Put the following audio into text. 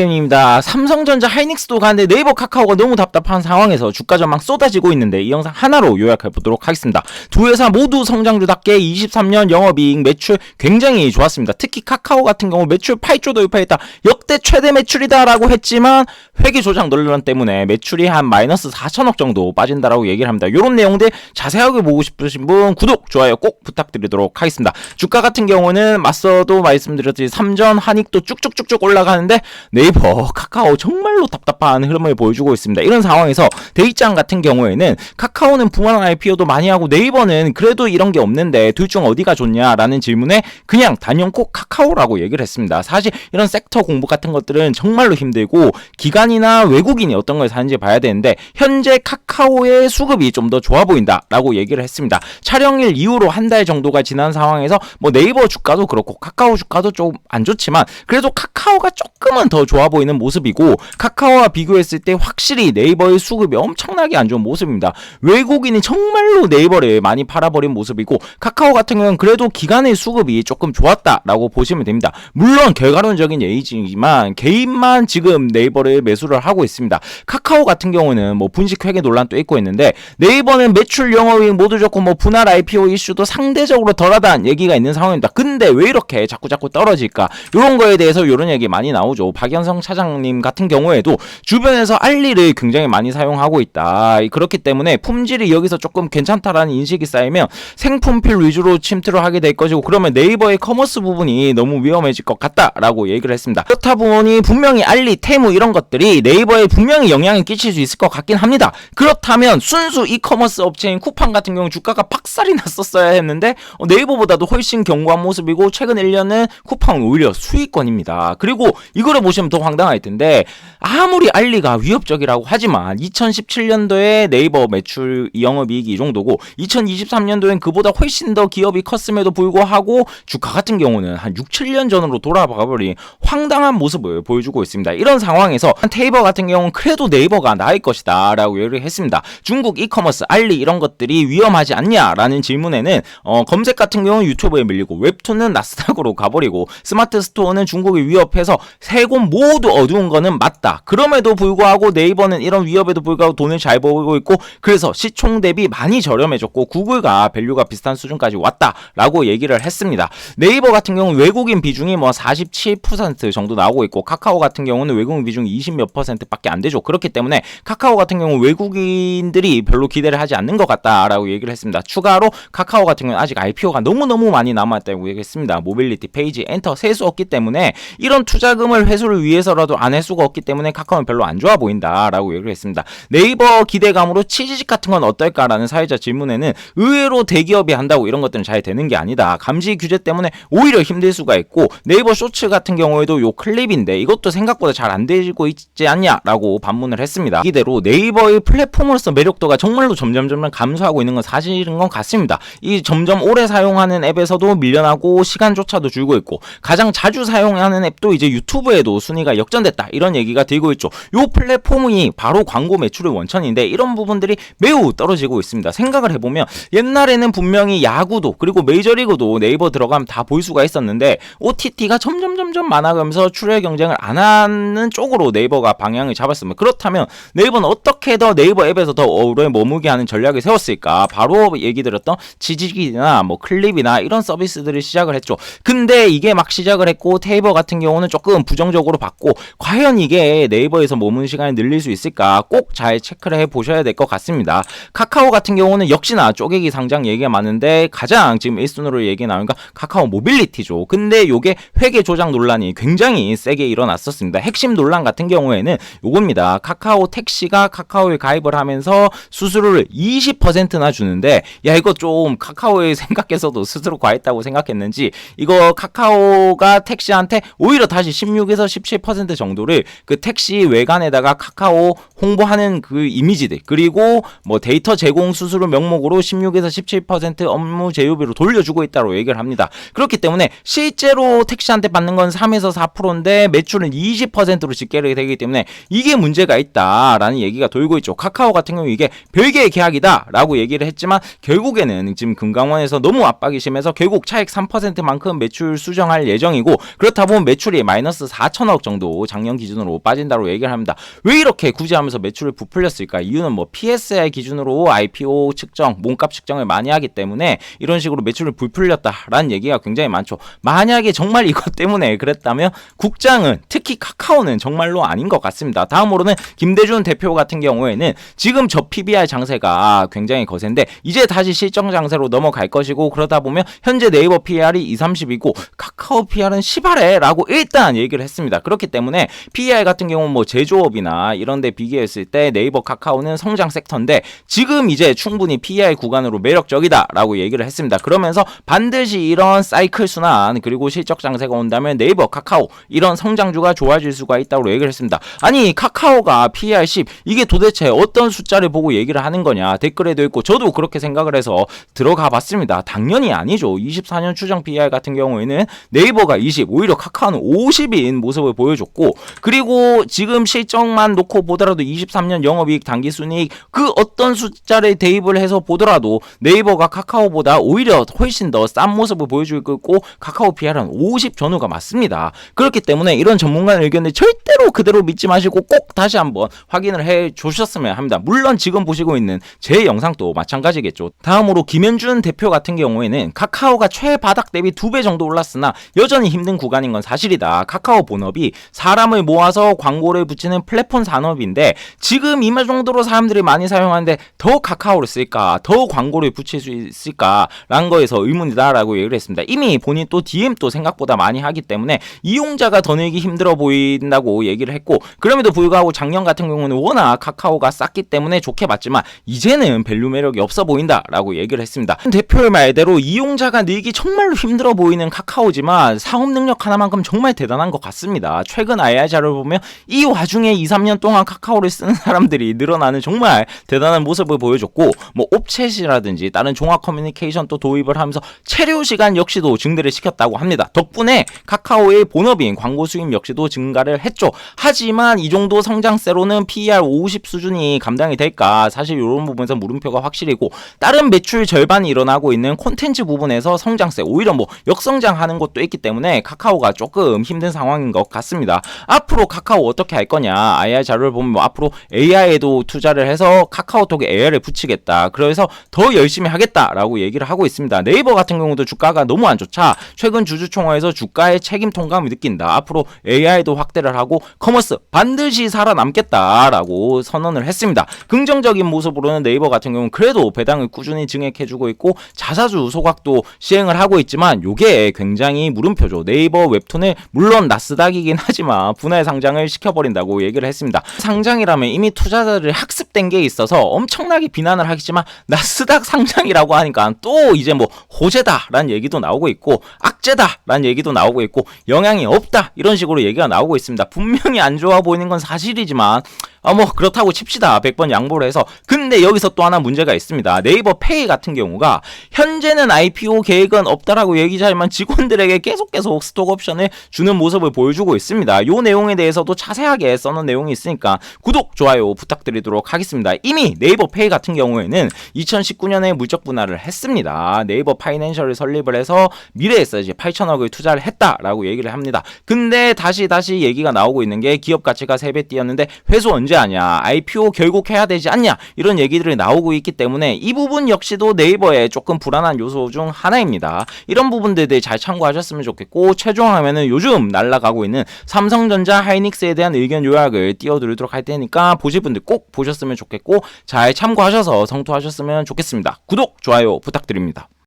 입니다. 삼성전자 하이닉스도 가는데 네이버 카카오가 너무 답답한 상황에서 주가 전망 쏟아지고 있는데 이 영상 하나로 요약해 보도록 하겠습니다. 두 회사 모두 성장주답게 23년 영업이익 매출 굉장히 좋았습니다. 특히 카카오 같은 경우 매출 8조 돌파했다. 역대 최대 매출이다 라고 했지만 회계 조작 논란 때문에 매출이 한 마이너스 4천억 정도 빠진다라고 얘기를 합니다. 이런 내용들 자세하게 보고 싶으신 분 구독, 좋아요 꼭 부탁드리도록 하겠습니다. 주가 같은 경우는 맞서도 말씀드렸듯이 삼전, 한익도 쭉쭉쭉쭉 올라가는데 네이버, 카카오 정말로 답답한 흐름을 보여주고 있습니다. 이런 상황에서 대입장 같은 경우에는 카카오는 붕어난 IPO도 많이 하고 네이버는 그래도 이런 게 없는데 둘 중 어디가 좋냐라는 질문에 그냥 단연코 카카오라고 얘기를 했습니다. 사실 이런 섹터 공부 같은 것들은 정말로 힘들고 기관이나 외국인이 어떤 걸 사는지 봐야 되는데 현재 카카오의 수급이 좀 더 좋아 보인다라고 얘기를 했습니다. 촬영일 이후로 한 달 정도가 지난 상황에서 뭐 네이버 주가도 그렇고 카카오 주가도 좀 안 좋지만 그래도 카카오가 조금은 더 좋아 보이는 모습이고 카카오와 비교했을 때 확실히 네이버의 수급이 엄청나게 안 좋은 모습입니다. 외국인이 정말로 네이버를 많이 팔아버린 모습이고 카카오 같은 경우는 그래도 기관의 수급이 조금 좋았다라고 보시면 됩니다. 물론 결과론적인 얘기지만 개인만 지금 네이버를 매수를 하고 있습니다. 카카오 같은 경우는 뭐 분식 회계 논란도 있고 있는데 네이버는 매출 영업이익 모두 좋고 뭐 분할 IPO 이슈도 상대적으로 덜하다는 얘기가 있는 상황입니다. 근데 왜 이렇게 자꾸 떨어질까? 이런 거에 대해서 이런 얘기 많이 나오죠. 박연성 차장님 같은 경우에도 주변에서 알리를 굉장히 많이 사용하고 있다. 그렇기 때문에 품질이 여기서 조금 괜찮다라는 인식이 쌓이면 생품필 위주로 침투를 하게 될 것이고 그러면 네이버의 커머스 부분이 너무 위험해질 것 같다라고 얘기를 했습니다. 그렇다 보니 분명히 알리, 테무 이런 것들이 네이버에 분명히 영향을 끼칠 수 있을 것 같긴 합니다. 그렇다면 순수 이커머스 업체인 쿠팡 같은 경우 주가가 박살이 났었어야 했는데 네이버보다도 훨씬 견고한 모습이고 최근 1년은 쿠팡은 오히려 수익권입니다. 그리고 이거를 보시면 더 황당할 텐데 아무리 알리가 위협적이라고 하지만 2017년도에 네이버 매출 영업이익이 이 정도고 2023년도엔 그보다 훨씬 더 기업이 컸음에도 불구하고 주가 같은 경우는 한 6, 7년 전으로 돌아가버린 황당한 모습을 보여주고 있습니다. 이런 상황에서 테이버 같은 경우는 그래도 네이버가 나을 것이다 라고 얘기를 했습니다. 중국 이커머스, 알리 이런 것들이 위험하지 않냐라는 질문에는 검색 같은 경우는 유튜브에 밀리고 웹툰은 나스닥으로 가버리고 스마트 스토어는 중국이 위협해서 세 곳 모두 어두운 거는 맞다. 그럼에도 불구하고 네이버는 이런 위협에도 불구하고 돈을 잘 벌고 있고 그래서 시총 대비 많이 저렴해졌고 구글과 밸류가 비슷한 수준까지 왔다라고 얘기를 했습니다. 네이버 같은 경우는 외국인 비중이 뭐 47% 정도 나오고 있고 카카오 같은 경우는 외국인 비중이 20몇 %밖에 안 되죠. 그렇기 때문에 카카오 같은 경우 외국인들이 별로 기대를 하지 않는 것 같다라고 얘기를 했습니다. 추가로 카카오 같은 경우는 아직 IPO가 너무너무 많이 남았다고 얘기했습니다. 모빌리티, 페이지, 엔터 셀 수 없기 때문에 이런 투자금을 회수를 위해서라도 안 할 수가 없기 때문에 카카오는 별로 안 좋아 보인다라고 얘기를 했습니다. 네이버 기대감으로 치즈직 같은 건 어떨까라는 사회자 질문에는 의외로 대기업이 한다고 이런 것들은 잘 되는 게 아니다. 감시 규제 때문에 오히려 힘들 수가 있고 네이버 쇼츠 같은 경우에도 요 클립인데 이것도 생각보다 잘 안 되고 있지 않냐라고 반문을 했습니다. 이대로 네이버의 플랫폼으로서 매력도가 정말로 점점 감소하고 있는 건 사실인 것 같습니다. 이 점점 오래 사용하는 앱에서도 밀려나고 시간조차도 줄고 있고 가장 자주 사용하는 앱도 이제 유튜브에도 순위가 역전됐다 이런 얘기가 들고 있죠. 요 플랫폼이 바로 광고 매출의 원천인데 이런 부분들이 매우 떨어지고 있습니다. 생각을 해보면 옛날에는 분명히 야구도 그리고 메이저리그도 네이버 들어가면 다 볼 수가 있었는데 OTT가 점점 많아가면서 출혈 경쟁을 안 하는 쪽으로 네이버가 방향을 잡았습니다. 그렇다면 네이버는 어떻게 더 네이버 앱에서 더 오래 머무게 하는 전략을 세웠을까? 바로 얘기 드렸던 치즈직이나 뭐 클립이나 이런 서비스들을 시작을 했죠. 근데 이게 막 시작을 했고 테이버 같은 경우는 조금 부정적으로 봤고 과연 이게 네이버에서 머무는 시간을 늘릴 수 있을까? 꼭 잘 체크를 해보셔야 될 것 같습니다. 카카오 같은 경우는 역시나 쪼개기 상장 얘기가 많은데 가장 지금 1순위로 얘기 나오니까 카카오 모빌리티죠. 근데 요게 회계 조작 논란이 굉장히 세게 일어났었습니다. 핵심 논란 같은 경우에는 요겁니다. 카카오 택시가 카카오에 가입을 하면서 수수료를 20%나 주는데 야 이거 좀 카카오에 생각해서도 스스로 과했다고 생각했는지 이거 카카오가 택시한테 오히려 다시 16에서 17% 정도를 그 택시 외관에다가 카카오 홍보하는 그 이미지들 그리고 뭐 데이터 제공 수수료 명목으로 16에서 17% 업무 제휴비로 돌려주고 있다고 얘기를 합니다. 그렇기 때문에 실제로 택시한테 받는 건 3에서 4%인데 매출은 20%로 집계를 되기 때문에 이게 문제가 있다라는 얘기가 돌고 있죠. 카카오 같은 경우 이게 별개의 계약이다라고 얘기를 했지만 결국에는 지금 금감원에서 너무 압박이 심해서 결국 차익 3%만큼 매출 수정할 예정이고 그렇다 보면 매출이 마이너스 4천억 정도 작년 기준으로 빠진다고 얘기를 합니다. 왜 이렇게 굳이 하면서 매출을 부풀렸을까? 이유는 뭐 PSI 기준으로 IPO 측정, 몸값 측정을 많이 하기 때문에 이런 식으로 매출을 부풀렸다라는 얘기가 굉장히 많죠. 만약에 정말 이것 때문에 그랬다면 국장은, 특히 카카오는 정말로 아닌 것 같습니다. 다음으로는 김대중 대표 같은 경우에는 지금 저 PBR 장세가 굉장히 거센데 이제 다시 실적 장세로 넘어갈 것이고, 그러다 보면 현재 네이버 PR이 230이고 카카오 PR은 10하래 라고 일단 얘기를 했습니다. 그렇기 때문에 PER 같은 경우는 뭐 제조업이나 이런 데 비교했을 때 네이버 카카오는 성장 섹터인데 지금 이제 충분히 PER 구간으로 매력적이다 라고 얘기를 했습니다. 그러면서 반드시 이런 사이클 순환 그리고 실적 장세가 온다면 네이버 카카오 이런 성장주가 좋아질 수가 있다고 얘기를 했습니다. 아니 카카오가 PER 10 이게 도대체 어떤 숫자를 보고 얘기를 하는 거냐 댓글에도 있고 저도 그렇게 생각을 해서 들어가 봤습니다. 당연히 아니죠. 24년 추정 PER 같은 경우에는 네이버가 20 오히려 카카오는 50인 모습을 보여줬고, 그리고 지금 실적만 놓고 보더라도 23년 영업이익 당기순이익 그 어떤 숫자를 대입을 해서 보더라도 네이버가 카카오보다 오히려 훨씬 더 싼 모습을 보여주고 있고 카카오 PR은 50 전후가 맞습니다. 그렇기 때문에 이런 전문가의 의견을 절대로 그대로 믿지 마시고 꼭 다시 한번 확인을 해 주셨으면 합니다. 물론 지금 보시고 있는 제 영상도 마찬가지겠죠. 다음으로 김현준 대표 같은 경우에는 카카오가 최바닥 대비 2배 정도 올랐으나 여전히 힘든 구간인 건 사실이다. 카카오 본업이 사람을 모아서 광고를 붙이는 플랫폼 산업인데 지금 이 정도로 사람들이 많이 사용하는데 더 카카오를 쓸까? 더 광고를 붙일 수 있을까? 라는 거에서 의문이다 라고 얘기를 했습니다. 이미 본인 또 DM도 생각보다 많이 하기 때문에 이용자가 더 늘기 힘들어 보인다고 얘기를 했고, 그럼에도 불구하고 작년 같은 경우는 워낙 카카오가 쌌기 때문에 좋게 봤지만 이제는 밸류 매력이 없어 보인다 라고 얘기를 했습니다. 대표의 말대로 이용자가 늘기 정말로 힘들어 보이는 카카오지만 사업 능력 하나만큼 정말 대단한 것 같습니다. 최근 IR 자료를 보면 이 와중에 2-3년 동안 카카오를 쓰는 사람들이 늘어나는 정말 대단한 모습을 보여줬고, 뭐 옵챗이라든지 다른 종합 커뮤니케이션 또 도입을 하면서 체류 시간 역시도 증대를 시켰다고 합니다. 덕분에 카카오의 본업인 광고 수입 역시도 증가를 했죠. 하지만 이 정도 성장세로는 PER 50 수준이 감당이 될까? 사실 이런 부분에서 물음표가 확실히고, 다른 매출 절반이 일어나고 있는 콘텐츠 부분에서 성장세 오히려 뭐 역성장하는 것도 있기 때문에 카카오가 조금 힘든 상황인 것 같습니다. 앞으로 카카오 어떻게 할 거냐? IR 자료를 보면 뭐 앞으로 AI에도 투자를 해서 카카오톡에 AI를 붙이겠다. 그래서 더 열심히 하겠다라고 얘기를 하고 있습니다. 네이버 같은 경우도 주가가 너무 안 좋자 최근 주주총회에서 주가의 책임 통감을 느낀다. 앞으로 AI도 확대를 하고 커머스 반드시 살아남겠다라고 선언을 했습니다. 긍정적인 모습으로는 네이버 같은 경우는 그래도 배당을 꾸준히 증액해주고 있고 자사주 소각도 시행을 하고 있지만 요게 굉장히 물음표죠. 네이버 웹툰을 물론 나스닥이긴 하지만 분할 상장을 시켜버린다고 얘기를 했습니다. 상장이라면 이미 투자자들이 학습된 게 있어서 엄청나게 비난을 하겠지만 나스닥 상장이라고 하니까 또 이제 뭐 호재다라는 얘기도 나오고 있고 악재다라는 얘기도 나오고 있고 영향이 없다 이런 식으로 얘기가 나오고 있습니다. 분명히 안 좋아 보이는 건 사실이지만 뭐 그렇다고 칩시다. 100번 양보를 해서. 근데 여기서 또 하나 문제가 있습니다. 네이버 페이 같은 경우가 현재는 IPO 계획은 없다라고 얘기하지만 직원들에게 계속 스톡 옵션을 주는 모습을 보여주고 있습니다. 이 내용에 대해서도 자세하게 써놓은 내용이 있으니까 구독, 좋아요 부탁드리도록 하겠습니다. 이미 네이버 페이 같은 경우에는 2019년에 물적 분할을 했습니다. 네이버 파이낸셜을 설립을 해서 미래에서 이제 8천억을 투자를 했다라고 얘기를 합니다. 근데 다시 얘기가 나오고 있는 게 기업 가치가 3배 뛰었는데 회수 언제 하냐, IPO 결국 해야 되지 않냐 이런 얘기들이 나오고 있기 때문에 이 부분 역시도 네이버의 조금 불안한 요소 중 하나입니다. 이런 부분들을 잘 참고하셨으면 좋겠고, 최종하면은 요즘 날아가고 있는 삼성전자 하이닉스에 대한 의견 요약을 띄워드리도록 할 테니까 보실 분들 꼭 보셨으면 좋겠고 잘 참고하셔서 성투하셨으면 좋겠습니다. 구독, 좋아요 부탁드립니다.